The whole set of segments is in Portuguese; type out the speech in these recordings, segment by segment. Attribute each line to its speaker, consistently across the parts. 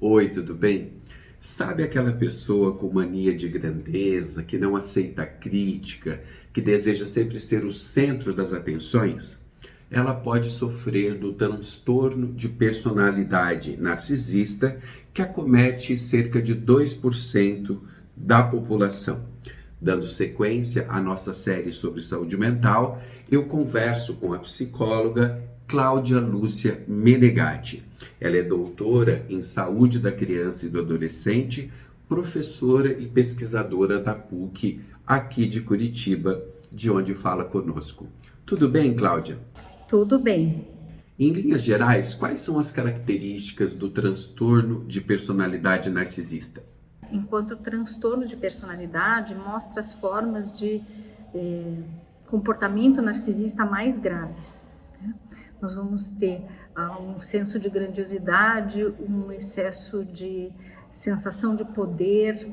Speaker 1: Oi, tudo bem? Sabe aquela pessoa com mania de grandeza, que não aceita crítica, que deseja sempre ser o centro das atenções? Ela pode sofrer do transtorno de personalidade narcisista, que acomete cerca de 2% da população. Dando sequência à nossa série sobre saúde mental, eu converso com a psicóloga Cláudia Lúcia Menegatti. Ela é doutora em saúde da criança e do adolescente, professora e pesquisadora da PUC, aqui de Curitiba, de onde fala conosco. Tudo bem, Cláudia?
Speaker 2: Tudo bem.
Speaker 1: Em linhas gerais, quais são as características do transtorno de personalidade narcisista?
Speaker 2: Enquanto o transtorno de personalidade mostra as formas de comportamento narcisista mais graves, né? Nós vamos ter um senso de grandiosidade, um excesso de sensação de poder,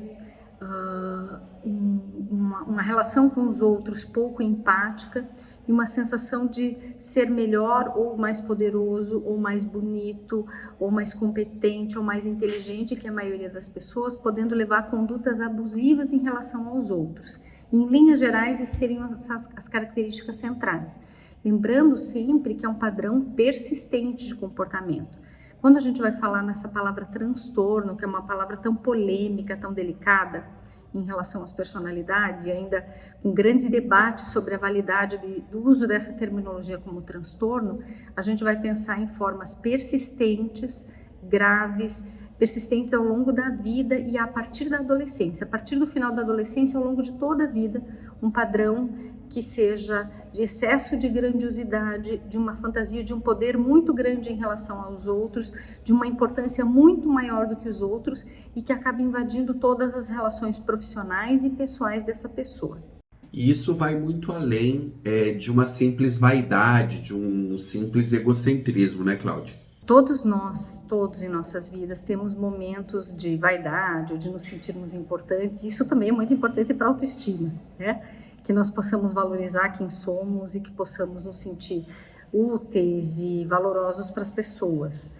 Speaker 2: uma relação com os outros pouco empática e uma sensação de ser melhor ou mais poderoso ou mais bonito ou mais competente ou mais inteligente que a maioria das pessoas, podendo levar a condutas abusivas em relação aos outros. Em linhas gerais, essas seriam as características centrais. Lembrando sempre que é um padrão persistente de comportamento. Quando a gente vai falar nessa palavra transtorno, que é uma palavra tão polêmica, tão delicada em relação às personalidades, e ainda com grandes debates sobre a validade do uso dessa terminologia como transtorno, a gente vai pensar em formas persistentes, graves, persistentes ao longo da vida e a partir da adolescência. A partir do final da adolescência, ao longo de toda a vida, um padrão que seja de excesso de grandiosidade, de uma fantasia de um poder muito grande em relação aos outros, de uma importância muito maior do que os outros e que acaba invadindo todas as relações profissionais e pessoais dessa pessoa.
Speaker 1: E isso vai muito além de uma simples vaidade, de um simples egocentrismo, né, Cláudia?
Speaker 2: Todos nós, todos em nossas vidas, temos momentos de vaidade, de nos sentirmos importantes. Isso também é muito importante para a autoestima, né? Que nós possamos valorizar quem somos e que possamos nos sentir úteis e valorosos para as pessoas.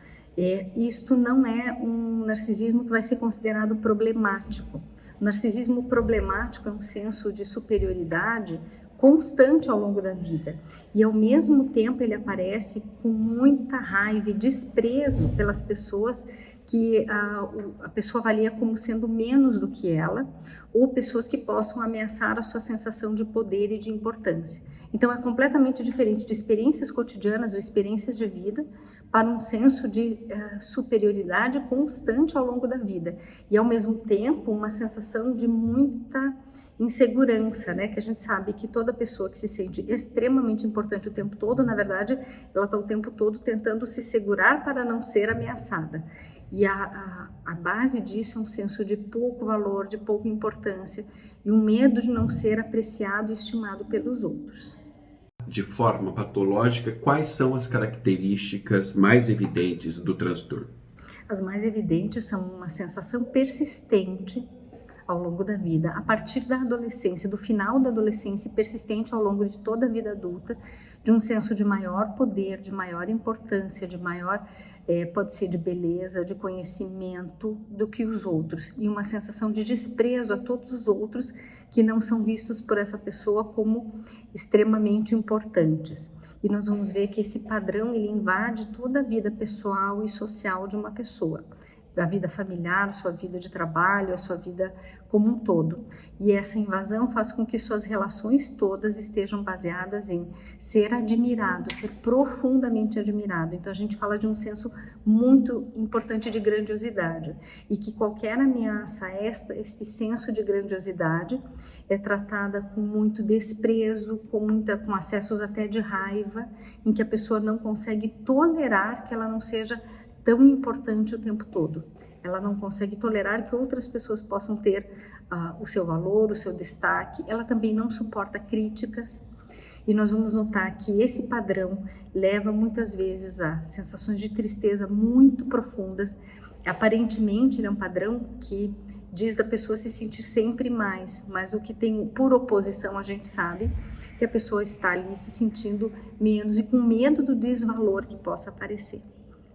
Speaker 2: Isto não é um narcisismo que vai ser considerado problemático. O narcisismo problemático é um senso de superioridade constante ao longo da vida e ao mesmo tempo ele aparece com muita raiva e desprezo pelas pessoas que a pessoa avalia como sendo menos do que ela ou pessoas que possam ameaçar a sua sensação de poder e de importância. Então é completamente diferente de experiências cotidianas ou experiências de vida para um senso de superioridade constante ao longo da vida e ao mesmo tempo uma sensação de muita insegurança, né? Que a gente sabe que toda pessoa que se sente extremamente importante o tempo todo, na verdade, ela está o tempo todo tentando se segurar para não ser ameaçada. E a base disso é um senso de pouco valor, de pouca importância e um medo de não ser apreciado e estimado pelos outros.
Speaker 1: De forma patológica, quais são as características mais evidentes do transtorno?
Speaker 2: As mais evidentes são uma sensação persistente ao longo da vida, a partir da adolescência, do final da adolescência, persistente ao longo de toda a vida adulta, de um senso de maior poder, de maior importância, de maior, pode ser de beleza, de conhecimento do que os outros, e uma sensação de desprezo a todos os outros que não são vistos por essa pessoa como extremamente importantes. E nós vamos ver que esse padrão ele invade toda a vida pessoal e social de uma pessoa. A vida familiar, sua vida de trabalho, a sua vida como um todo. E essa invasão faz com que suas relações todas estejam baseadas em ser admirado, ser profundamente admirado. Então a gente fala de um senso muito importante de grandiosidade e que qualquer ameaça a este senso de grandiosidade é tratada com muito desprezo, com acessos até de raiva, em que a pessoa não consegue tolerar que ela não seja tão importante o tempo todo. Ela não consegue tolerar que outras pessoas possam ter o seu valor, o seu destaque. Ela também não suporta críticas. E nós vamos notar que esse padrão leva muitas vezes a sensações de tristeza muito profundas. Aparentemente, ele é um padrão que diz da pessoa se sentir sempre mais, mas o que tem por oposição, a gente sabe que a pessoa está ali se sentindo menos e com medo do desvalor que possa aparecer.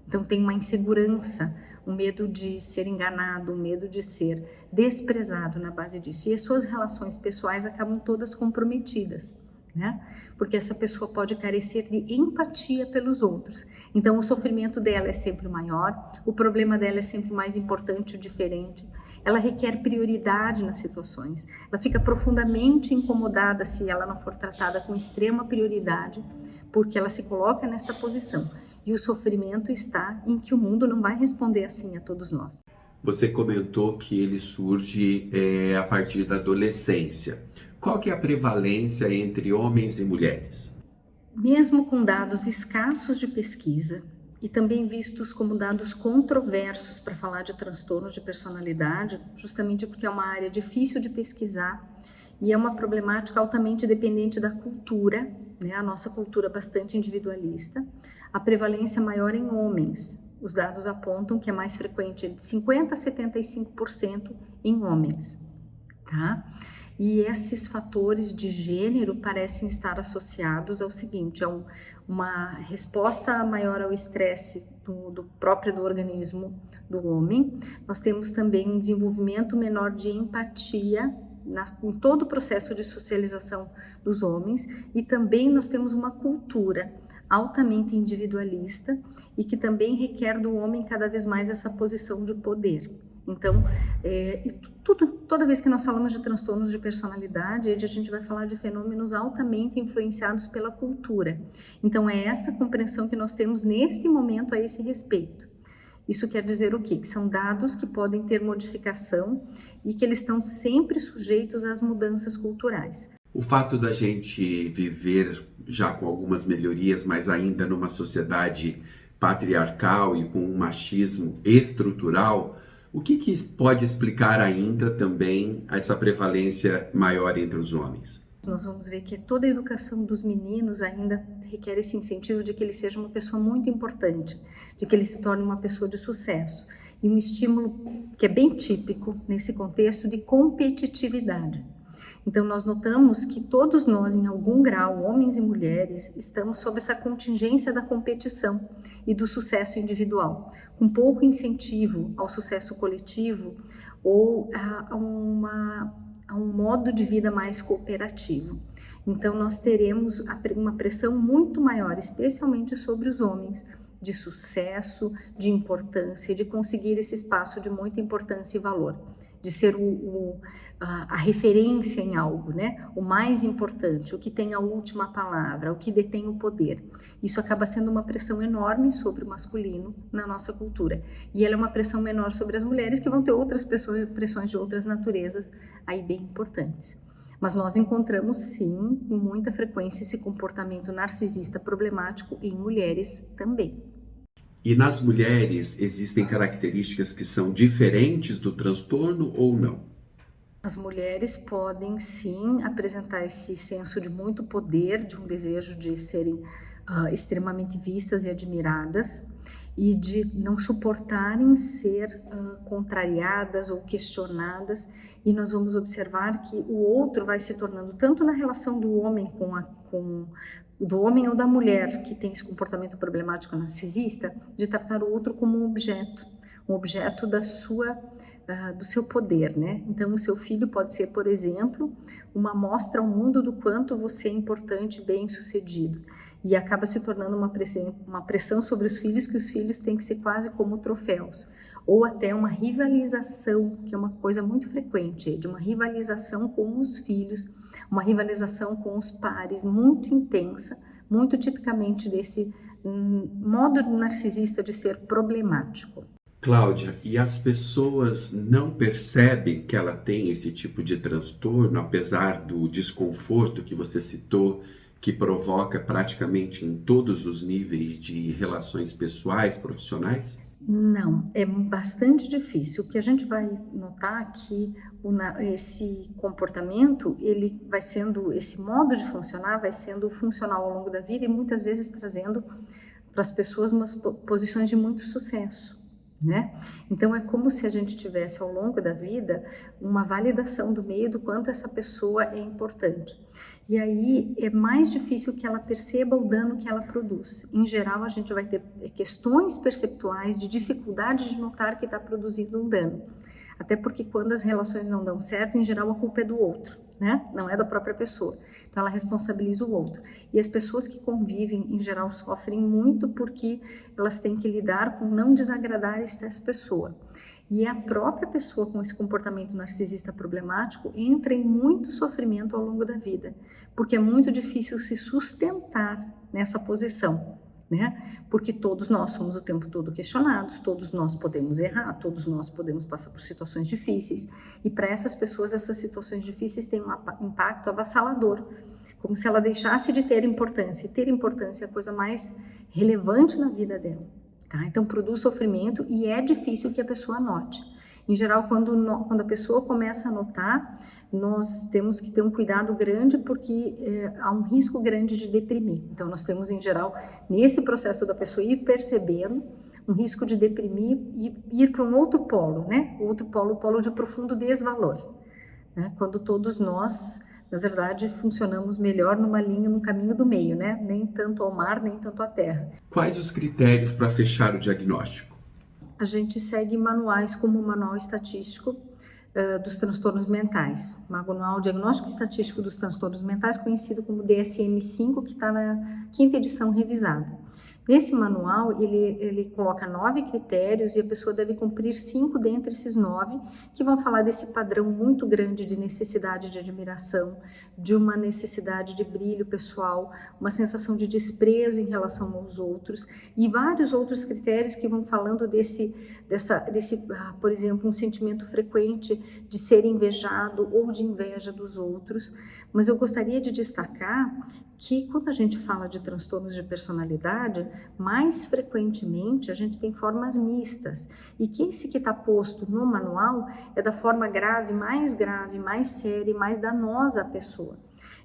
Speaker 2: Então tem uma insegurança, um medo de ser enganado, um medo de ser desprezado na base disso. E as suas relações pessoais acabam todas comprometidas, né? Porque essa pessoa pode carecer de empatia pelos outros. Então o sofrimento dela é sempre maior, o problema dela é sempre mais importante ou diferente. Ela requer prioridade nas situações. Ela fica profundamente incomodada se ela não for tratada com extrema prioridade, porque ela se coloca nesta posição. E o sofrimento está em que o mundo não vai responder assim a todos nós.
Speaker 1: Você comentou que ele surge a partir da adolescência. Qual que é a prevalência entre homens e mulheres?
Speaker 2: Mesmo com dados escassos de pesquisa e também vistos como dados controversos para falar de transtornos de personalidade, justamente porque é uma área difícil de pesquisar e é uma problemática altamente dependente da cultura, né? A nossa cultura bastante individualista, a prevalência maior em homens. Os dados apontam que é mais frequente de 50% a 75% em homens, tá? E esses fatores de gênero parecem estar associados ao seguinte, a uma resposta maior ao estresse próprio do organismo do homem. Nós temos também um desenvolvimento menor de empatia em todo o processo de socialização dos homens, e também nós temos uma cultura altamente individualista e que também requer do homem cada vez mais essa posição de poder. Então, toda vez que nós falamos de transtornos de personalidade, a gente vai falar de fenômenos altamente influenciados pela cultura. Então, é esta compreensão que nós temos neste momento a esse respeito. Isso quer dizer o quê? Que são dados que podem ter modificação e que eles estão sempre sujeitos às mudanças culturais.
Speaker 1: O fato da gente viver já com algumas melhorias, mas ainda numa sociedade patriarcal e com um machismo estrutural, o que pode explicar ainda também essa prevalência maior entre os homens?
Speaker 2: Nós vamos ver que toda a educação dos meninos ainda requer esse incentivo de que ele seja uma pessoa muito importante, de que ele se torne uma pessoa de sucesso. E um estímulo que é bem típico nesse contexto de competitividade. Então nós notamos que todos nós, em algum grau, homens e mulheres, estamos sob essa contingência da competição e do sucesso individual, com pouco incentivo ao sucesso coletivo ou a um modo de vida mais cooperativo. Então nós teremos uma pressão muito maior, especialmente sobre os homens, de sucesso, de importância, de conseguir esse espaço de muita importância e valor, de ser a referência em algo, né? O mais importante, o que tem a última palavra, o que detém o poder. Isso acaba sendo uma pressão enorme sobre o masculino na nossa cultura. E ela é uma pressão menor sobre as mulheres, que vão ter outras pressões de outras naturezas aí bem importantes. Mas nós encontramos, sim, com muita frequência esse comportamento narcisista problemático em mulheres também.
Speaker 1: E nas mulheres existem características que são diferentes do transtorno ou não?
Speaker 2: As mulheres podem sim apresentar esse senso de muito poder, de um desejo de serem extremamente vistas e admiradas e de não suportarem ser contrariadas ou questionadas, e nós vamos observar que o outro vai se tornando, tanto na relação do homem do homem ou da mulher que tem esse comportamento problemático narcisista, de tratar o outro como um objeto do seu poder, né? Então o seu filho pode ser, por exemplo, uma amostra ao mundo do quanto você é importante e bem-sucedido, e acaba se tornando uma pressão sobre os filhos, que os filhos têm que ser quase como troféus, ou até uma rivalização, que é uma coisa muito frequente, de uma rivalização com os filhos, uma rivalização com os pares muito intensa, muito tipicamente desse modo narcisista de ser problemático.
Speaker 1: Cláudia, e as pessoas não percebem que ela tem esse tipo de transtorno, apesar do desconforto que você citou, que provoca praticamente em todos os níveis de relações pessoais, profissionais?
Speaker 2: Não, é bastante difícil. O que a gente vai notar é que esse comportamento, ele vai sendo, esse modo de funcionar vai sendo funcional ao longo da vida e muitas vezes trazendo para as pessoas umas posições de muito sucesso. né? Então é como se a gente tivesse ao longo da vida uma validação do meio do quanto essa pessoa é importante. E aí é mais difícil que ela perceba o dano que ela produz. Em geral, a gente vai ter questões perceptuais de dificuldade de notar que está produzindo um dano. Até porque quando as relações não dão certo, em geral a culpa é do outro, né? Não é da própria pessoa. Então ela responsabiliza o outro. E as pessoas que convivem, em geral, sofrem muito porque elas têm que lidar com não desagradar essa pessoa. E a própria pessoa com esse comportamento narcisista problemático entra em muito sofrimento ao longo da vida, porque é muito difícil se sustentar nessa posição, né? Porque todos nós somos o tempo todo questionados, todos nós podemos errar, todos nós podemos passar por situações difíceis, e para essas pessoas essas situações difíceis têm um impacto avassalador, como se ela deixasse de ter importância, e ter importância é a coisa mais relevante na vida dela, tá? Então produz sofrimento e é difícil que a pessoa note. Em geral, quando a pessoa começa a notar, nós temos que ter um cuidado grande porque há um risco grande de deprimir. Então, nós temos, em geral, nesse processo da pessoa ir percebendo um risco de deprimir e ir para um outro polo, né? Outro polo, o polo de profundo desvalor, né? Quando todos nós, na verdade, funcionamos melhor numa linha, num caminho do meio, né? Nem tanto ao mar, nem tanto à terra.
Speaker 1: Quais os critérios para fechar o diagnóstico?
Speaker 2: A gente segue manuais como o Manual Estatístico dos Transtornos Mentais, Manual Diagnóstico Estatístico dos Transtornos Mentais, conhecido como DSM-5, que está na 5ª edição revisada. Nesse manual, ele coloca 9 critérios e a pessoa deve cumprir 5 dentre esses 9, que vão falar desse padrão muito grande de necessidade de admiração, de uma necessidade de brilho pessoal, uma sensação de desprezo em relação aos outros e vários outros critérios que vão falando desse, por exemplo, um sentimento frequente de ser invejado ou de inveja dos outros. Mas eu gostaria de destacar que quando a gente fala de transtornos de personalidade, mais frequentemente a gente tem formas mistas e que esse que está posto no manual é da forma grave, mais séria e mais danosa à pessoa.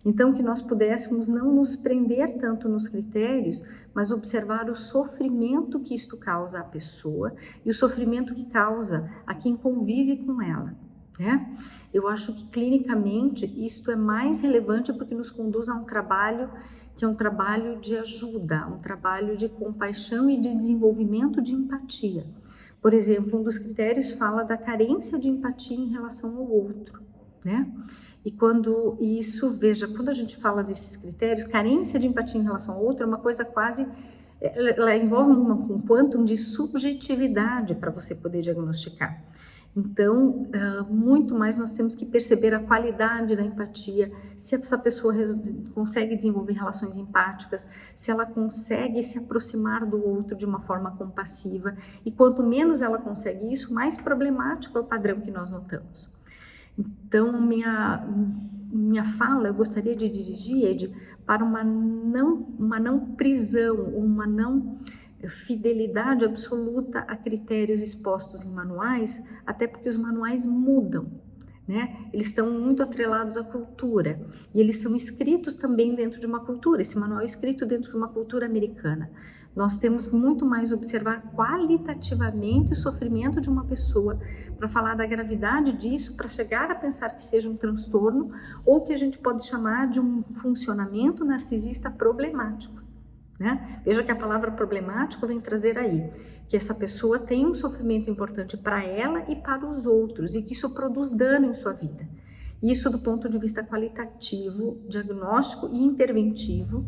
Speaker 2: Então que nós pudéssemos não nos prender tanto nos critérios, mas observar o sofrimento que isto causa à pessoa e o sofrimento que causa a quem convive com ela, né? Eu acho que clinicamente isto é mais relevante porque nos conduz a um trabalho que é um trabalho de ajuda, um trabalho de compaixão e de desenvolvimento de empatia. Por exemplo, um dos critérios fala da carência de empatia em relação ao outro, né? E quando a gente fala desses critérios, carência de empatia em relação ao outro é uma coisa quase, ela envolve um quantum de subjetividade para você poder diagnosticar. Então, muito mais nós temos que perceber a qualidade da empatia, se essa pessoa consegue desenvolver relações empáticas, se ela consegue se aproximar do outro de uma forma compassiva, e quanto menos ela consegue isso, mais problemático é o padrão que nós notamos. Então, minha fala, eu gostaria de dirigir, Ed, para uma não prisão, uma não fidelidade absoluta a critérios expostos em manuais, até porque os manuais mudam, né? Eles estão muito atrelados à cultura e eles são escritos também dentro de uma cultura. Esse manual é escrito dentro de uma cultura americana. Nós temos muito mais observar qualitativamente o sofrimento de uma pessoa para falar da gravidade disso, para chegar a pensar que seja um transtorno ou que a gente pode chamar de um funcionamento narcisista problemático, né? Veja que a palavra problemático vem trazer aí que essa pessoa tem um sofrimento importante para ela e para os outros e que isso produz dano em sua vida. Isso do ponto de vista qualitativo, diagnóstico e interventivo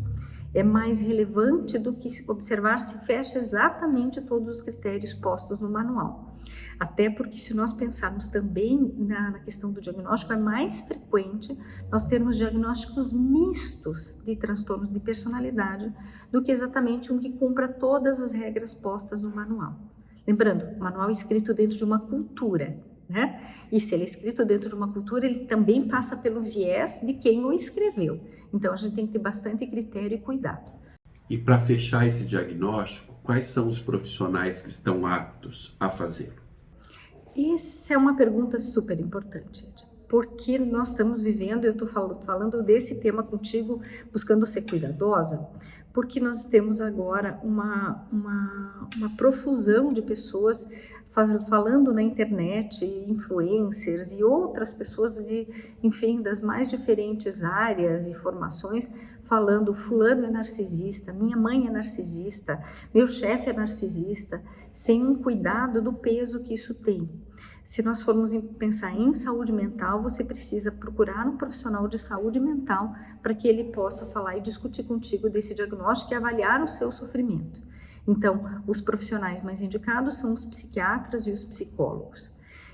Speaker 2: é mais relevante do que observar se fecha exatamente todos os critérios postos no manual. Até porque se nós pensarmos também na questão do diagnóstico, é mais frequente nós termos diagnósticos mistos de transtornos de personalidade do que exatamente um que cumpra todas as regras postas no manual. Lembrando, o manual é escrito dentro de uma cultura, né? E se ele é escrito dentro de uma cultura, ele também passa pelo viés de quem o escreveu. Então a gente tem que ter bastante critério e cuidado.
Speaker 1: E para fechar esse diagnóstico, quais são os profissionais que estão aptos a fazê-lo?
Speaker 2: Essa é uma pergunta super importante, porque nós estamos vivendo, eu estou falando desse tema contigo, buscando ser cuidadosa, porque nós temos agora uma profusão de pessoas falando na internet, influencers e outras pessoas enfim, das mais diferentes áreas e formações, falando fulano é narcisista, minha mãe é narcisista, meu chefe é narcisista, sem um cuidado do peso que isso tem. Se nós formos pensar em saúde mental, você precisa procurar um profissional de saúde mental para que ele possa falar e discutir contigo desse diagnóstico e avaliar o seu sofrimento. Então, os profissionais mais indicados são os psiquiatras e os psicólogos.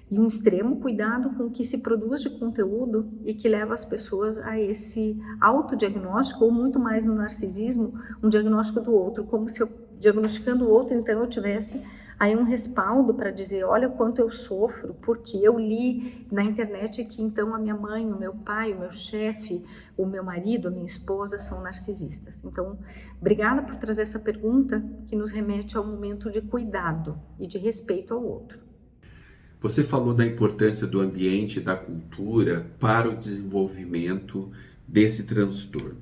Speaker 2: E um extremo cuidado com o que se produz de conteúdo e que leva as pessoas a esse autodiagnóstico, ou muito mais no narcisismo, um diagnóstico do outro, como se eu diagnosticando o outro, então eu tivesse aí um respaldo para dizer, olha o quanto eu sofro, porque eu li na internet que então a minha mãe, o meu pai, o meu chefe, o meu marido, a minha esposa são narcisistas. Então, obrigada por trazer essa pergunta que nos remete ao momento de cuidado e de respeito ao outro.
Speaker 1: Você falou da importância do ambiente e da cultura para o desenvolvimento desse transtorno.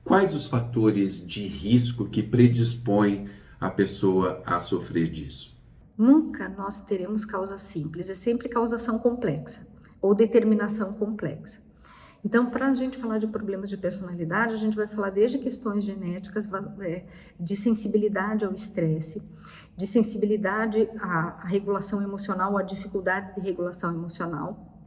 Speaker 1: Quais os fatores de risco que predispõem a pessoa a sofrer disso?
Speaker 2: Nunca nós teremos causa simples, é sempre causação complexa ou determinação complexa. Então, para a gente falar de problemas de personalidade, a gente vai falar desde questões genéticas, de sensibilidade ao estresse, de sensibilidade à regulação emocional, a dificuldades de regulação emocional,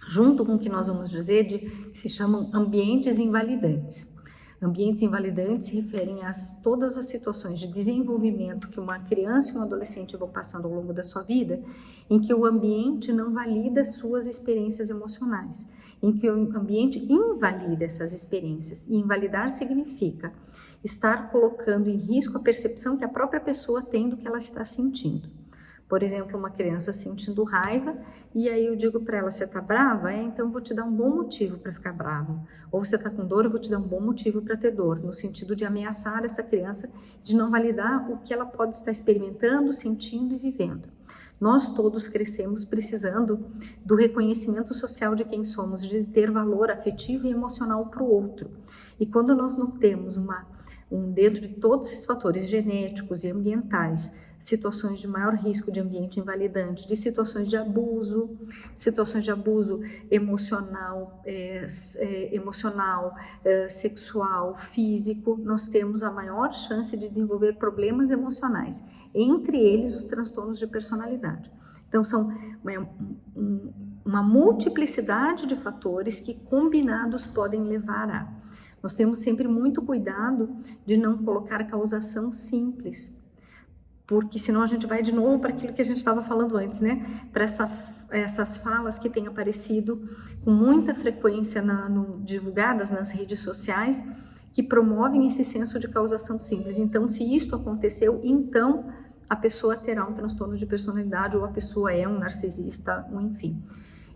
Speaker 2: junto com o que nós vamos dizer que se chamam ambientes invalidantes. Ambientes invalidantes se referem a todas as situações de desenvolvimento que uma criança e um adolescente vão passando ao longo da sua vida, em que o ambiente não valida suas experiências emocionais, em que o ambiente invalida essas experiências. E invalidar significa estar colocando em risco a percepção que a própria pessoa tem do que ela está sentindo. Por exemplo, uma criança sentindo raiva, e aí eu digo para ela, você está brava? Então eu vou te dar um bom motivo para ficar brava. Ou você está com dor, eu vou te dar um bom motivo para ter dor, no sentido de ameaçar essa criança, de não validar o que ela pode estar experimentando, sentindo e vivendo. Nós todos crescemos precisando do reconhecimento social de quem somos, de ter valor afetivo e emocional para o outro. E quando nós não temos dentro de todos esses fatores genéticos e ambientais, situações de maior risco de ambiente invalidante, de situações de abuso emocional, sexual, físico, nós temos a maior chance de desenvolver problemas emocionais, entre eles os transtornos de personalidade. Então, são uma multiplicidade de fatores que combinados podem levar a. Nós temos sempre muito cuidado de não colocar causação simples, porque senão a gente vai de novo para aquilo que a gente estava falando antes, né? Para essas falas que têm aparecido com muita frequência divulgadas nas redes sociais, que promovem esse senso de causação simples. Então, se isto aconteceu, então a pessoa terá um transtorno de personalidade, ou a pessoa é um narcisista, ou enfim.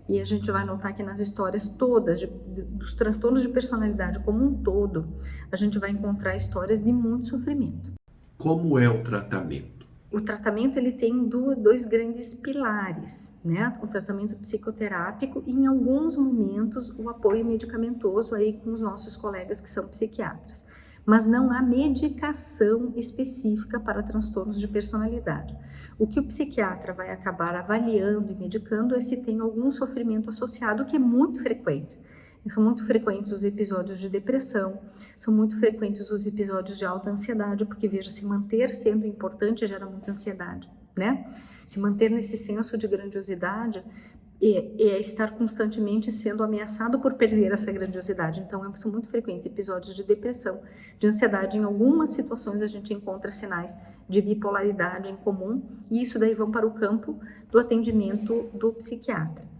Speaker 2: E a gente vai notar que nas histórias todas dos transtornos de personalidade como um todo, a gente vai encontrar histórias de muito sofrimento.
Speaker 1: Como é o tratamento?
Speaker 2: O tratamento ele tem dois grandes pilares, né? O tratamento psicoterápico e, em alguns momentos, o apoio medicamentoso aí com os nossos colegas que são psiquiatras. Mas não há medicação específica para transtornos de personalidade. O que o psiquiatra vai acabar avaliando e medicando é se tem algum sofrimento associado, que é muito frequente. São muito frequentes os episódios de depressão, são muito frequentes os episódios de alta ansiedade, porque, veja, se manter sendo importante gera muita ansiedade, né? Se manter nesse senso de grandiosidade é estar constantemente sendo ameaçado por perder essa grandiosidade. Então, são muito frequentes episódios de depressão, de ansiedade. Em algumas situações a gente encontra sinais de bipolaridade em comum, e isso daí vão para o campo do atendimento do psiquiatra.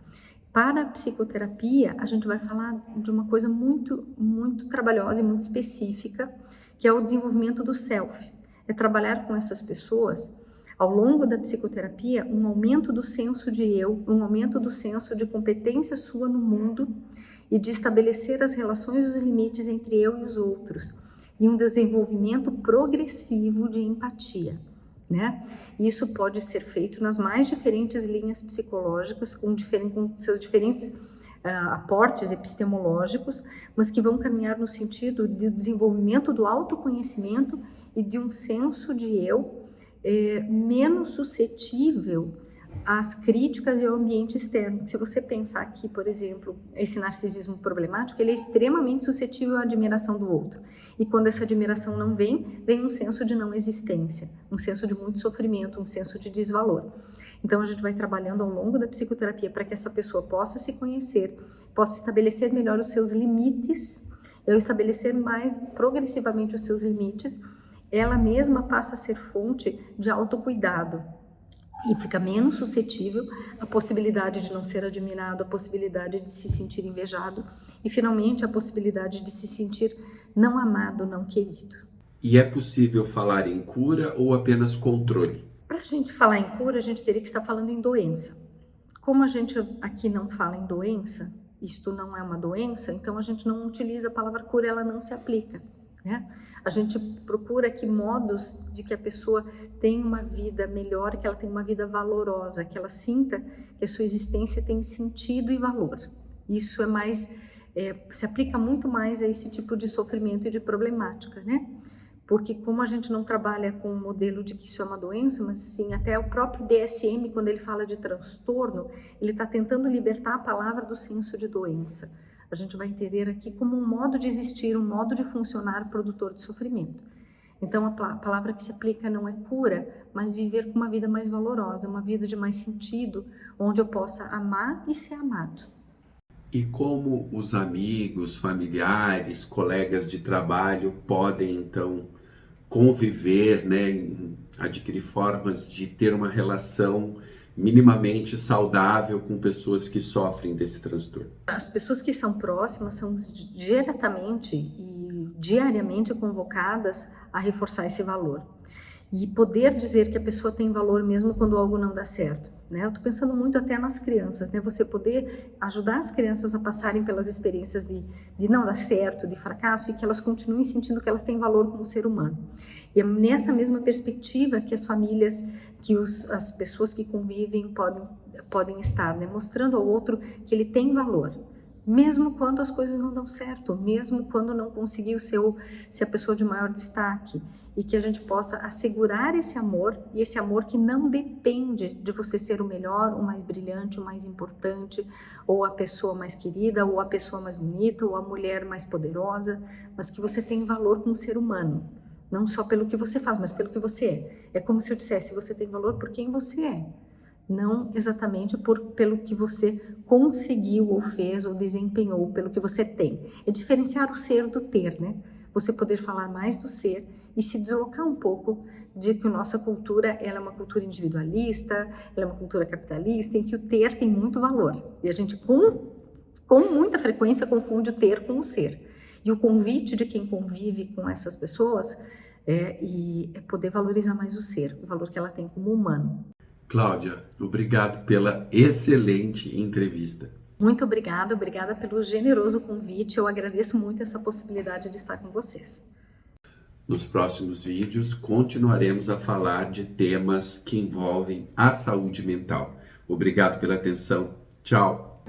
Speaker 2: Para a psicoterapia, a gente vai falar de uma coisa muito, muito trabalhosa e muito específica, que é o desenvolvimento do self. É trabalhar com essas pessoas, ao longo da psicoterapia, um aumento do senso de eu, um aumento do senso de competência sua no mundo e de estabelecer as relações e os limites entre eu e os outros, e um desenvolvimento progressivo de empatia. Né? Isso pode ser feito nas mais diferentes linhas psicológicas, com seus diferentes aportes epistemológicos, mas que vão caminhar no sentido de desenvolvimento do autoconhecimento e de um senso de eu menos suscetível às críticas e ao ambiente externo. Se você pensar aqui, por exemplo, esse narcisismo problemático, ele é extremamente suscetível à admiração do outro. E quando essa admiração não vem, vem um senso de não existência, um senso de muito sofrimento, um senso de desvalor. Então a gente vai trabalhando ao longo da psicoterapia para que essa pessoa possa se conhecer, possa estabelecer melhor os seus limites. Ao estabelecer mais progressivamente os seus limites, ela mesma passa a ser fonte de autocuidado e fica menos suscetível à possibilidade de não ser admirado, à possibilidade de se sentir invejado e, finalmente, à possibilidade de se sentir não amado, não querido.
Speaker 1: E é possível falar em cura ou apenas controle?
Speaker 2: Para a gente falar em cura, a gente teria que estar falando em doença. Como a gente aqui não fala em doença, isto não é uma doença, então a gente não utiliza a palavra cura, ela não se aplica. Né? A gente procura aqui modos de que a pessoa tenha uma vida melhor, que ela tenha uma vida valorosa, que ela sinta que a sua existência tem sentido e valor. Isso é mais, se aplica muito mais a esse tipo de sofrimento e de problemática, né? Porque como a gente não trabalha com o modelo de que isso é uma doença, mas sim até o próprio DSM, quando ele fala de transtorno, ele está tentando libertar a palavra do senso de doença. A gente vai entender aqui como um modo de existir, um modo de funcionar produtor de sofrimento. Então, a palavra que se aplica não é cura, mas viver com uma vida mais valorosa, uma vida de mais sentido, onde eu possa amar e ser amado.
Speaker 1: E como os amigos, familiares, colegas de trabalho podem, então, conviver, né, adquirir formas de ter uma relação minimamente saudável com pessoas que sofrem desse transtorno?
Speaker 2: As pessoas que são próximas são diretamente e diariamente convocadas a reforçar esse valor. E poder dizer que a pessoa tem valor mesmo quando algo não dá certo. Né? Eu estou pensando muito até nas crianças, né? Você poder ajudar as crianças a passarem pelas experiências de não dar certo, de fracasso, e que elas continuem sentindo que elas têm valor como ser humano. E é nessa mesma perspectiva que as famílias, que as pessoas que convivem podem estar, né? Mostrando ao outro que ele tem valor, mesmo quando as coisas não dão certo, mesmo quando não conseguiu ser a pessoa de maior destaque, e que a gente possa assegurar esse amor, e esse amor que não depende de você ser o melhor, o mais brilhante, o mais importante, ou a pessoa mais querida, ou a pessoa mais bonita, ou a mulher mais poderosa, mas que você tem valor como ser humano, não só pelo que você faz, mas pelo que você é. É como se eu dissesse, você tem valor por quem você é, não exatamente pelo que você conseguiu ou fez ou desempenhou, pelo que você tem. É diferenciar o ser do ter, né? Você poder falar mais do ser e se deslocar um pouco de que a nossa cultura ela é uma cultura individualista, ela é uma cultura capitalista, em que o ter tem muito valor. E a gente, com muita frequência, confunde o ter com o ser. E o convite de quem convive com essas pessoas é poder valorizar mais o ser, o valor que ela tem como humano.
Speaker 1: Cláudia, obrigado pela excelente entrevista.
Speaker 2: Muito obrigada pelo generoso convite. Eu agradeço muito essa possibilidade de estar com vocês.
Speaker 1: Nos próximos vídeos, continuaremos a falar de temas que envolvem a saúde mental. Obrigado pela atenção. Tchau!